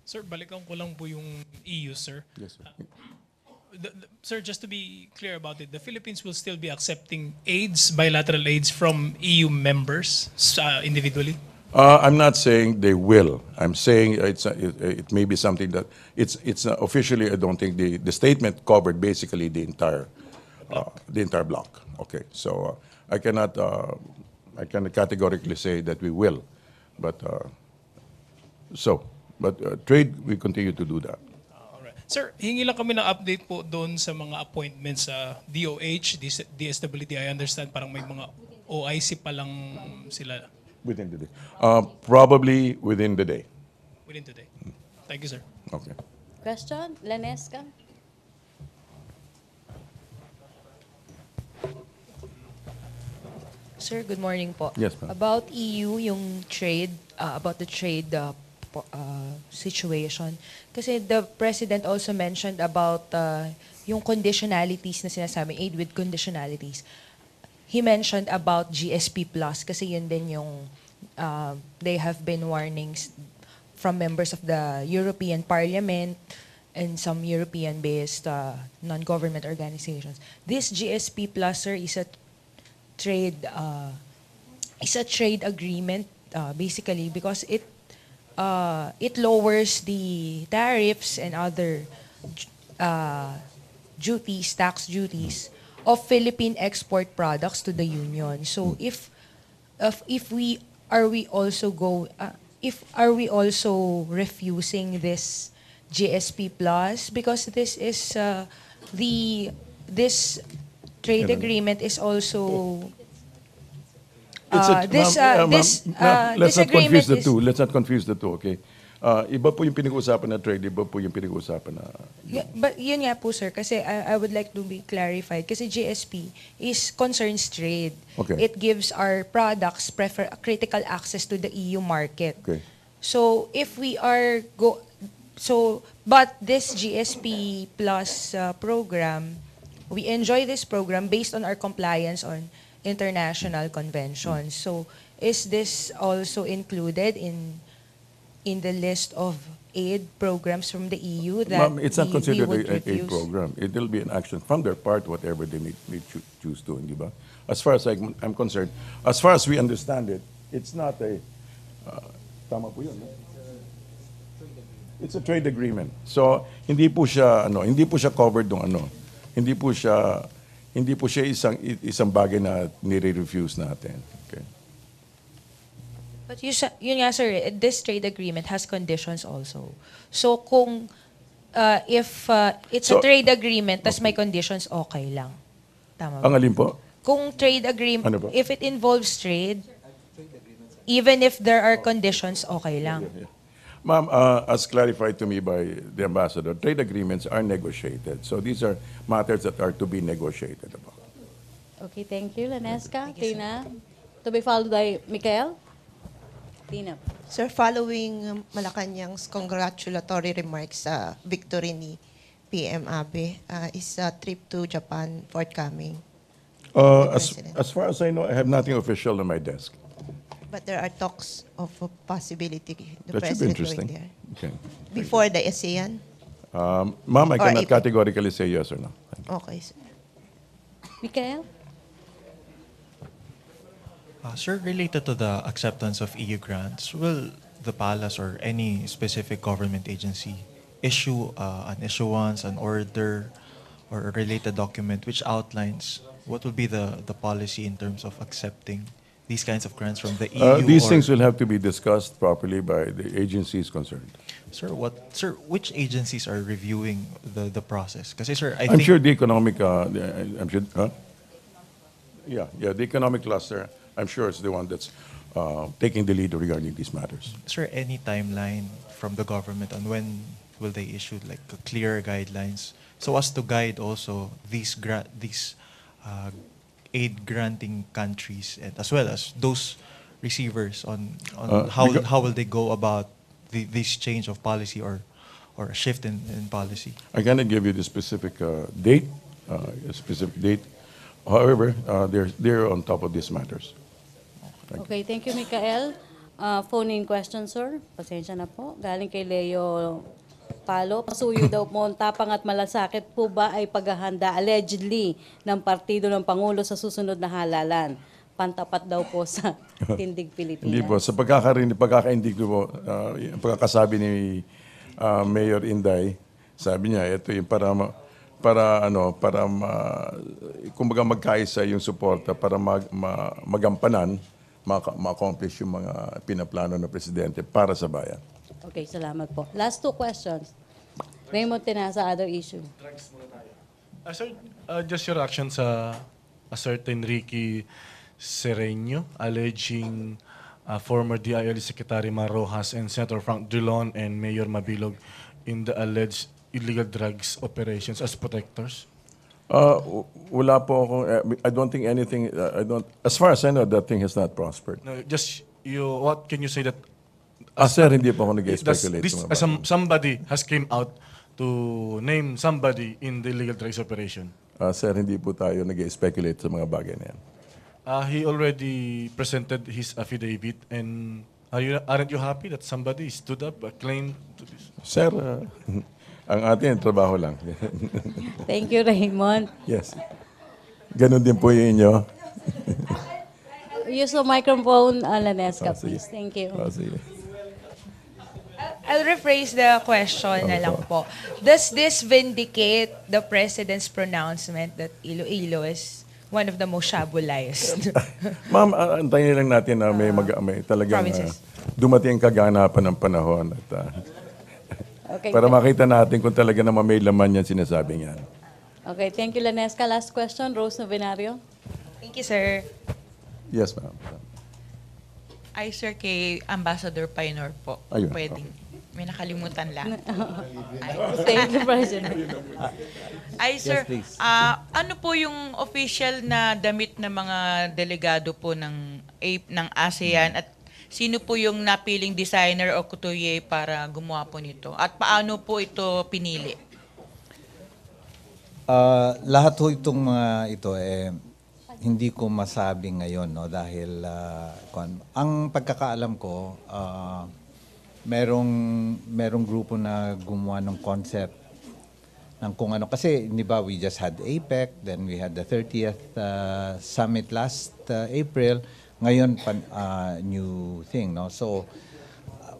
Sir, balikan ko lang po yung EU, sir. Yes, sir. Sir, just to be clear about it, the Philippines will still be accepting aids, bilateral aids from EU members individually? I'm not saying they will. I'm saying it may be something that it's officially. I don't think the statement covered basically the entire block. Okay, so I cannot categorically say that we will, but trade, we continue to do that. Alright. Sir, hingi lang kami ng update po doon sa mga appointments sa DOH, DSWD. I understand parang may mga OIC pa lang sila. Within the day. Probably within the day. Within today. Thank you, sir. Okay. Question? Lanesca? Sir, good morning po. Yes, ma'am. About EU, yung trade, about the trade situation. Kasi the President also mentioned about yung conditionalities na sinasabing, aid with conditionalities. He mentioned about GSP Plus kasi yun din yung they have been warnings from members of the European Parliament and some European-based non-government organizations. This GSP Plus, sir, is a trade agreement basically because it lowers the tariffs and other tax duties of Philippine export products to the Union. So if we also refusing this GSP Plus because this is this trade agreement is also Let's not confuse the two. Let's not confuse the two, okay? Iba po yung pinag-uusapan na trade, iba po yung pinag-uusapan na... Yeah, but yun nga po, sir, kasi I would like to be clarified kasi GSP is concerns trade. Okay. It gives our products critical access to the EU market. Okay. So if we are but this GSP Plus program, we enjoy this program based on our compliance on international conventions. So is this also included in the list of aid programs from the EU that Ma'am, it's not considered would an aid refuse? program. It will be an action from their part, whatever they may choose to, di ba? As far as I'm concerned, as far as we understand it, it's not a, tama po yun, no? It's a trade agreement. So, hindi po siya covered ng hindi po siya isang bagay na nire-refuse natin. Okay. But yun nga sir, this trade agreement has conditions also. So kung if it's a So- trade agreement tas may conditions, okay lang. Tama ba? Ang alin po? Kung trade agreement, Ano ba? if it involves trade, even if there are conditions, okay lang. Ma'am, as clarified to me by the ambassador, trade agreements are negotiated. So these are matters that are to be negotiated about. Okay, thank you, Lanesca. Tina, to be followed by Mikael. Tina. Sir, following Malacañang's congratulatory remarks sa victory ni PM Abe, is a trip to Japan forthcoming? As far as I know, I have nothing official on my desk. But there are talks of a possibility the That should be president going interesting. there. Okay. Before the ASEAN? Ma'am, I Or cannot if- categorically say yes or no. Okay, sir. Mikael? Sir, related to the acceptance of EU grants, will the palace or any specific government agency issue an issuance, an order, or a related document which outlines what will be the policy in terms of accepting these kinds of grants from the EU? These or- things will have to be discussed properly by the agencies concerned. Sir, which agencies are reviewing the process? Kasi sir, I I'm think sure the economic, I'm sure, huh? Yeah, the economic cluster, I'm sure it's the one that's taking the lead regarding these matters. Sir, any timeline from the government on when will they issue like clear guidelines so as to guide also these aid granting countries and as well as those receivers on how will they go about this change of policy or a shift in policy? I cannot give you the specific date, a specific date. However, they're on top of these matters. Okay, thank you, Mikael. Phone-in question, sir. Pasensya na po. Galing kay Leo Palo. Pasuyo daw po ang tapang at malasakit po ba ay paghahanda allegedly ng partido ng Pangulo sa susunod na halalan? Pantapat daw po sa Tindig Pilipinas. Hindi po. Sa pagkakaindig ko po, yung pagkakasabi ni Mayor Inday, sabi niya, ito yung kumbaga magkaisa yung suporta para magampanan, ma-accomplish yung mga pinaplano ng presidente para sa bayan. Okay, salamat po. Last two questions. Raymond Tenasa, other issue. Sir, just your reaction sa a certain Ricky Sereno alleging former DILG Secretary Mar Rojas and Senator Frank Drilon and Mayor Mabilog in the alleged illegal drugs operations as protectors? Wala po ako, I don't think anything, as far as I know, that thing has not prospered. No, just what can you say that Sir, hindi po ako nag-speculate. somebody has came out to name somebody in the illegal drugs operation? Sir, hindi po tayo nag-speculate sa mga bagay na yan. He already presented his affidavit, and aren't you happy that somebody stood up, claimed to this? Sir, ang atin, trabaho lang. Thank you, Raymond. Yes. Ganon din po yung inyo. Use the microphone, Lanesca, sige. please. Thank you. Sige. I'll rephrase the question na lang po. Does this vindicate the President's pronouncement that Iloilo is one of the most shabulayest? Ma'am, antayin lang natin na may talagang provinces. dumating kaganapan ng panahon at Okay. para makita natin kung talaga naman may laman yan sinasabi niyan. Okay, thank you, Lanesca. Last question, Rose Novenario. Thank you, sir. Yes, ma'am. Ay, sir, kay Ambassador Painor po. Ayun. Pwedeng. May nakalimutan lang. Thank you, President. Ay, sir, Yes, please. ano po yung official na damit ng mga delegado po ng ASEAN at sino po yung napiling designer o couturier para gumawa po nito? At paano po ito pinili? Lahat ho itong mga ito hindi ko masabi ngayon, no, dahil ang pagkakaalam ko merong grupo na gumawa ng concept ng kung ano, kasi di ba we just had APEC, then we had the 30th summit last April, ngayon new thing, no. So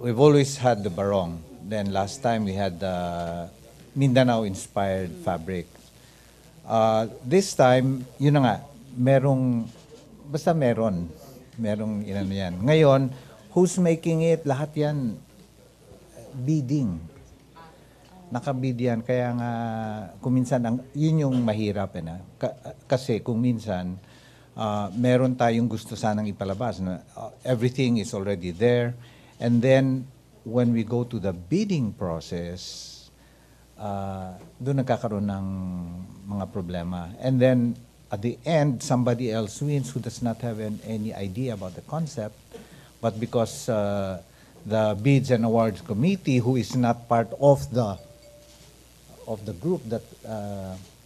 we've always had the barong, then last time we had the Mindanao inspired fabric. This time, yun na nga, merong inano yan. Ngayon, Who's making it? Lahat yan bidding. Nakabid yan. Kaya nga, kung minsan, yun yung mahirap. Kasi kung minsan, meron tayong gusto sanang ipalabas. Everything is already there. And then, when we go to the bidding process, doon nagkakaroon ng mga problema. And then, at the end, somebody else wins who does not have any idea about the concept. But because the Bids and Awards Committee, who is not part of the group that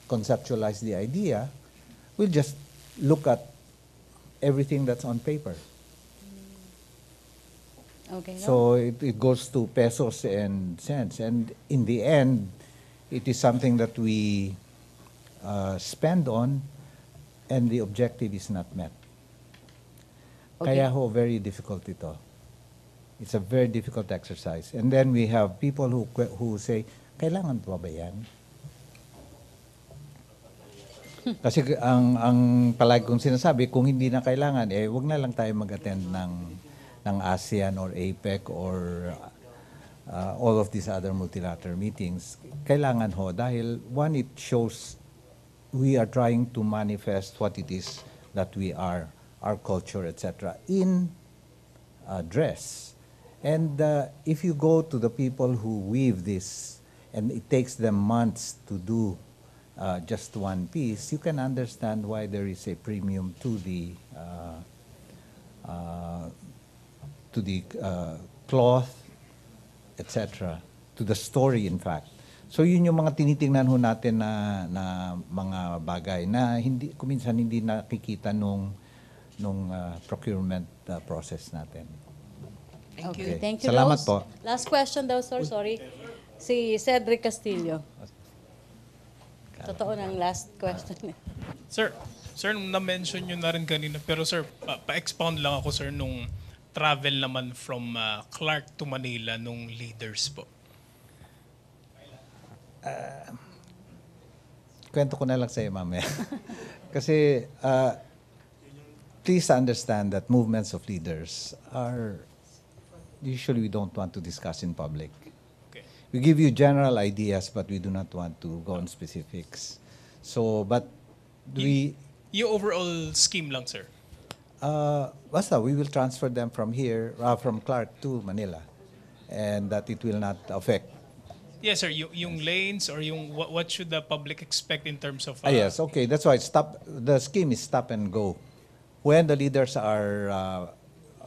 conceptualized the idea, will just look at everything that's on paper. Okay. So it goes to pesos and cents. And in the end, it is something that we spend on, and the objective is not met. Okay. Kaya very difficult ito. It's a very difficult exercise. And then we have people who say, kailangan pa ba yan? Kasi ang palagi kong sinasabi, kung hindi na kailangan, wag na lang tayo mag-attend ng ASEAN or APEC or all of these other multilateral meetings. Kailangan ho, dahil one, it shows we are trying to manifest what it is that we are, our culture, etc., in dress. And if you go to the people who weave this, and it takes them months to do just one piece, you can understand why there is a premium to the cloth, etc., to the story, in fact. So yun yung mga tinitingnan ho natin na mga bagay na hindi, kuminsan hindi nakikita nung procurement process natin. Thank you. Okay. Thank you, Salamat Rose. po. Last question daw, sir. Sorry. Si Cedric Castillo. Totoo ng last question. Sir, na-mention nyo na rin kanina, pero sir, pa-expound lang ako, sir, nung travel naman from Clark to Manila nung leaders po. Kwento ko na lang sa iyo mamaya. Kasi please understand that movements of leaders are usually we don't want to discuss in public. Okay. We give you general ideas, but we do not want to go on specifics. So, but Yung overall scheme lang, sir. Basta, we will transfer them from here, from Clark to Manila, and that it will not affect. Yes, sir. Yung lanes or yung what should the public expect in terms of... Yes, okay. That's why the scheme is stop and go. When the leaders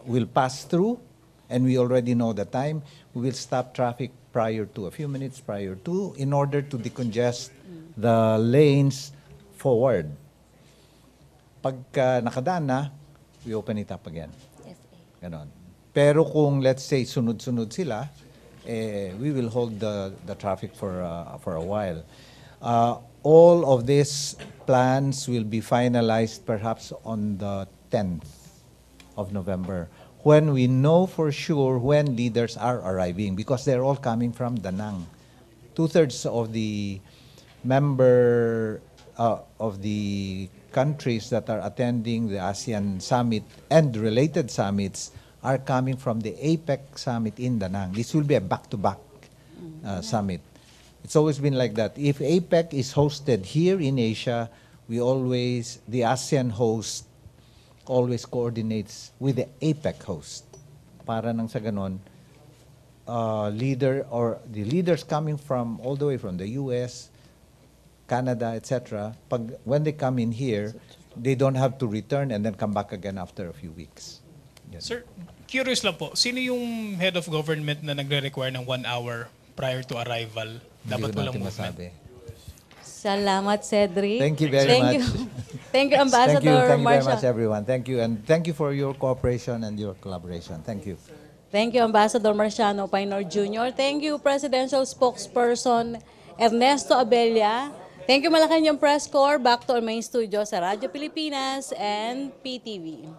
will pass through, and we already know the time, we will stop traffic a few minutes prior to, in order to decongest the lanes forward. Pagka nakadaan na, we open it up again. Ganon. Pero kung, let's say, sunod-sunod sila, we will hold the traffic for a while. All of these plans will be finalized perhaps on the 10th of November, when we know for sure when leaders are arriving, because they're all coming from Da Nang. 2/3 of the of the countries that are attending the ASEAN summit and related summits are coming from the APEC summit in Da Nang. This will be a back-to-back summit. It's always been like that. If APEC is hosted here in Asia, the ASEAN host always coordinates with the APEC host. Para nang sa ganon, the leaders coming from all the way from the US, Canada, etc., when they come in here, they don't have to return and then come back again after a few weeks. Yes. Sir, curious lang po, sino yung head of government na nagre-require ng 1 hour prior to arrival? Dapat walang movement. Salamat, Cedric. Thank you very much. Thank you, Ambassador Thank you very Marcia. much, everyone. Thank you, and thank you for your cooperation and your collaboration. Thank you. Thank you, Ambassador Marciano Painor Jr. Thank you, Presidential Spokesperson Ernesto Abella. Thank you, Malacañang Press Corps. Back to our main studio sa Radyo Pilipinas and PTV.